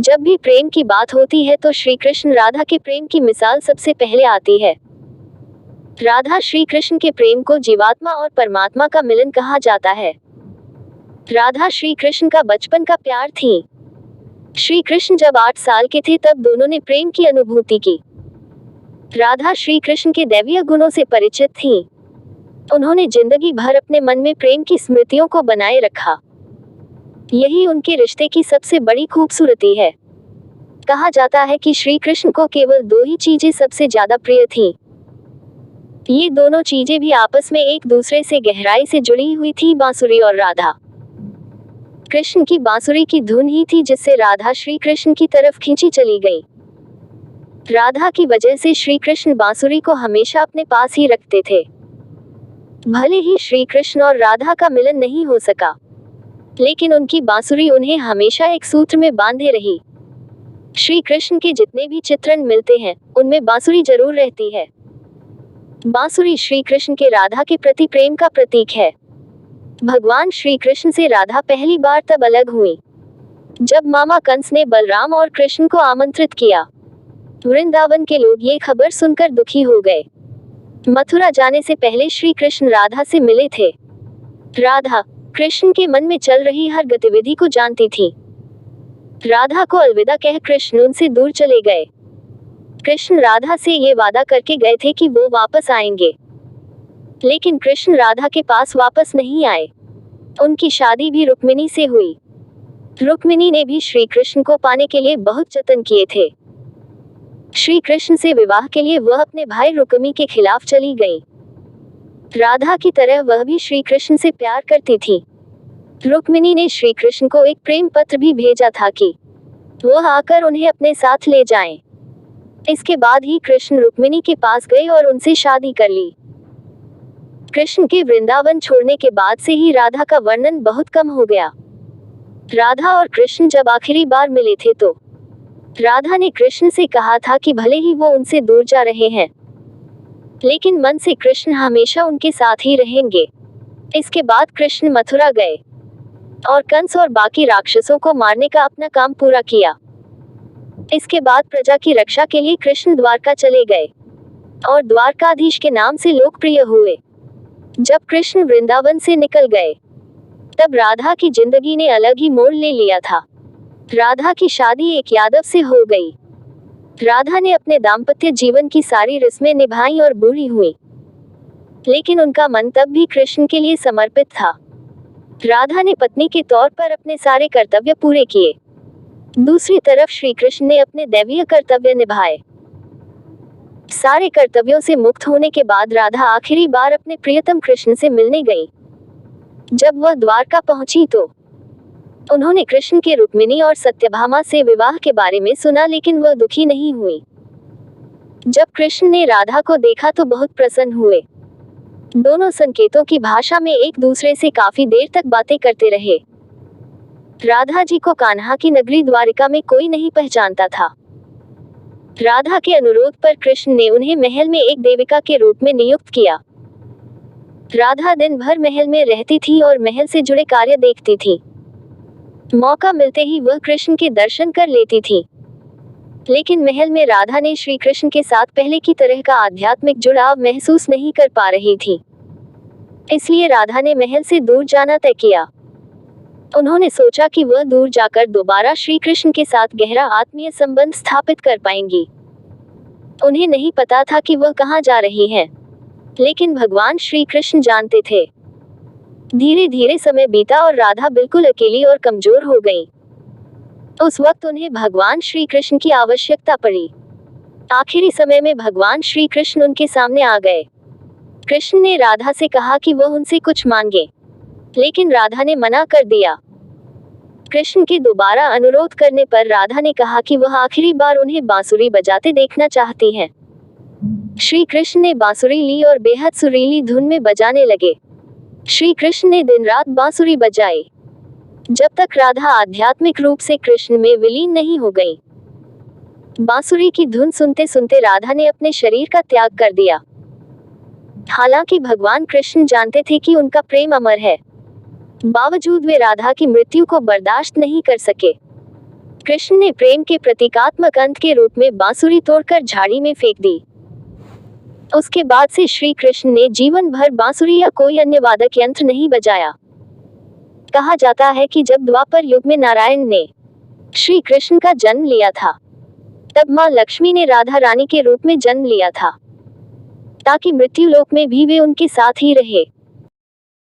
जब भी प्रेम की बात होती है तो श्री कृष्ण राधा के प्रेम की मिसाल सबसे पहले आती है। राधा श्री कृष्ण के प्रेम को जीवात्मा और परमात्मा का मिलन कहा जाता है। राधा श्री कृष्ण का बचपन का प्यार थी। श्री कृष्ण जब 8 साल के थे तब दोनों ने प्रेम की अनुभूति की। राधा श्री कृष्ण के दैवीय गुणों से परिचित थीं। उन्होंने जिंदगी भर अपने मन में प्रेम की स्मृतियों को बनाए रखा। यही उनके रिश्ते की सबसे बड़ी खूबसूरती है। कहा जाता है कि श्री कृष्ण को केवल 2 ही चीजें सबसे ज्यादा प्रिय थीं। ये दोनों चीजें भी आपस में एक दूसरे से गहराई से जुड़ी हुई थी, बांसुरी और राधा। कृष्ण की बांसुरी की धुन ही थी जिससे राधा श्री कृष्ण की तरफ खींची चली गई। राधा की वजह से श्री कृष्ण बांसुरी को हमेशा अपने पास ही रखते थे। भले ही श्री कृष्ण और राधा का मिलन नहीं हो सका, लेकिन उनकी बांसुरी उन्हें हमेशा एक सूत्र में बांधे रही। श्री कृष्ण के जितने भी चित्रण मिलते हैं उनमें बांसुरी जरूर रहती है। बांसुरी श्री कृष्ण के राधा के प्रति प्रेम का प्रतीक है। भगवान श्री कृष्ण से राधा पहली बार तब अलग हुई जब मामा कंस ने बलराम और कृष्ण को आमंत्रित किया। वृंदावन के लोग ये खबर सुनकर दुखी हो गए। मथुरा जाने से पहले श्री कृष्ण राधा से मिले थे। राधा कृष्ण के मन में चल रही हर गतिविधि को जानती थी। राधा को अलविदा कह कृष्ण उनसे दूर चले गए। कृष्ण राधा से ये वादा करके गए थे कि वो वापस आएंगे, लेकिन कृष्ण राधा के पास वापस नहीं आए। उनकी शादी भी रुक्मिणी से हुई। रुक्मिणी ने भी श्री कृष्ण को पाने के लिए बहुत जतन किए थे। श्री कृष्ण से विवाह के लिए वह अपने भाई रुक्मी के खिलाफ चली गई। राधा की तरह वह भी श्री कृष्ण से प्यार करती थी। रुक्मिणी ने श्री कृष्ण को एक प्रेम पत्र भी भेजा था कि वह आकर उन्हें अपने साथ ले जाएं। इसके बाद ही कृष्ण रुक्मिणी के पास गए और उनसे शादी कर ली। कृष्ण के वृंदावन छोड़ने के बाद से ही राधा का वर्णन बहुत कम हो गया। राधा और कृष्ण जब आखिरी बार मिले थे तो राधा ने कृष्ण से कहा था कि भले ही वो उनसे दूर जा रहे हैं, लेकिन मन से कृष्ण हमेशा उनके साथ ही रहेंगे। इसके बाद कृष्ण मथुरा गए और कंस और बाकी राक्षसों को मारने का अपना काम पूरा किया। इसके बाद प्रजा की रक्षा के लिए कृष्ण द्वारका चले गए और द्वारकाधीश के नाम से लोकप्रिय हुए। जब कृष्ण वृंदावन से निकल गए तब राधा की जिंदगी ने अलग ही मोड़ ले लिया था। राधा की शादी एक यादव से हो गई। राधा ने अपने दाम्पत्य जीवन की सारी रस्में निभाई और बूढ़ी हुई, लेकिन उनका मन तब भी कृष्ण के लिए समर्पित था। राधा ने पत्नी के तौर पर अपने सारे कर्तव्य पूरे किए। दूसरी तरफ श्री कृष्ण ने अपने दैवीय कर्तव्य निभाए। सारे कर्तव्यों से मुक्त होने के बाद राधा आखिरी बार अपने प्रियतम कृष्ण से मिलने गई। जब वह द्वारका पहुंची तो उन्होंने कृष्ण के रुक्मिणी और सत्यभामा से विवाह के बारे में सुना, लेकिन वह दुखी नहीं हुई। जब कृष्ण ने राधा को देखा तो बहुत प्रसन्न हुए। दोनों संकेतों की भाषा में एक दूसरे से काफी देर तक बातें करते रहे। राधा जी को कान्हा की नगरी द्वारिका में कोई नहीं पहचानता था। राधा के अनुरोध पर कृष्ण ने उन्हें महल में एक देविका के रूप में नियुक्त किया। राधा दिन भर महल में रहती थी और महल से जुड़े कार्य देखती थी। मौका मिलते ही वह कृष्ण के दर्शन कर लेती थी, लेकिन महल में राधा ने श्री कृष्ण के साथ पहले की तरह का आध्यात्मिक जुड़ाव महसूस नहीं कर पा रही थी। इसलिए राधा ने महल से दूर जाना तय किया। उन्होंने सोचा कि वह दूर जाकर दोबारा श्री कृष्ण के साथ गहरा आत्मीय संबंध स्थापित कर पाएंगी। उन्हें नहीं पता था कि वह कहाँ जा रही हैं, लेकिन भगवान श्री कृष्ण जानते थे। धीरे धीरे समय बीता और राधा बिल्कुल अकेली और कमजोर हो गई। उस वक्त उन्हें भगवान श्री कृष्ण की आवश्यकता पड़ी। आखिरी समय में भगवान श्री कृष्ण उनके सामने आ गए। कृष्ण ने राधा से कहा कि वह उनसे कुछ मांगे, लेकिन राधा ने मना कर दिया। कृष्ण के दोबारा अनुरोध करने पर राधा ने कहा कि वह आखिरी बार उन्हें बांसुरी बजाते देखना चाहती हैं। श्री कृष्ण ने बांसुरी ली और बेहद सुरीली धुन में बजाने लगे। श्री कृष्ण ने दिन रात बांसुरी बजाई, जब तक राधा आध्यात्मिक रूप से कृष्ण में विलीन नहीं हो गई। बांसुरी की धुन सुनते सुनते राधा ने अपने शरीर का त्याग कर दिया। हालांकि भगवान कृष्ण जानते थे कि उनका प्रेम अमर है, बावजूद वे राधा की मृत्यु को बर्दाश्त नहीं कर सके। कृष्ण ने प्रेम के प्रतीकात्मक अंत के रूप में बांसुरी तोड़कर झाड़ी में फेंक दी। उसके बाद से श्री कृष्ण ने जीवन भर बांसुरी या कोई अन्य वादक यंत्र नहीं बजाया। कहा जाता है कि जब द्वापर युग में नारायण ने श्री कृष्ण का जन्म लिया था, तब मां लक्ष्मी ने राधा रानी के रूप में जन्म लिया था, ताकि मृत्यु लोक में भी वे उनके साथ ही रहे।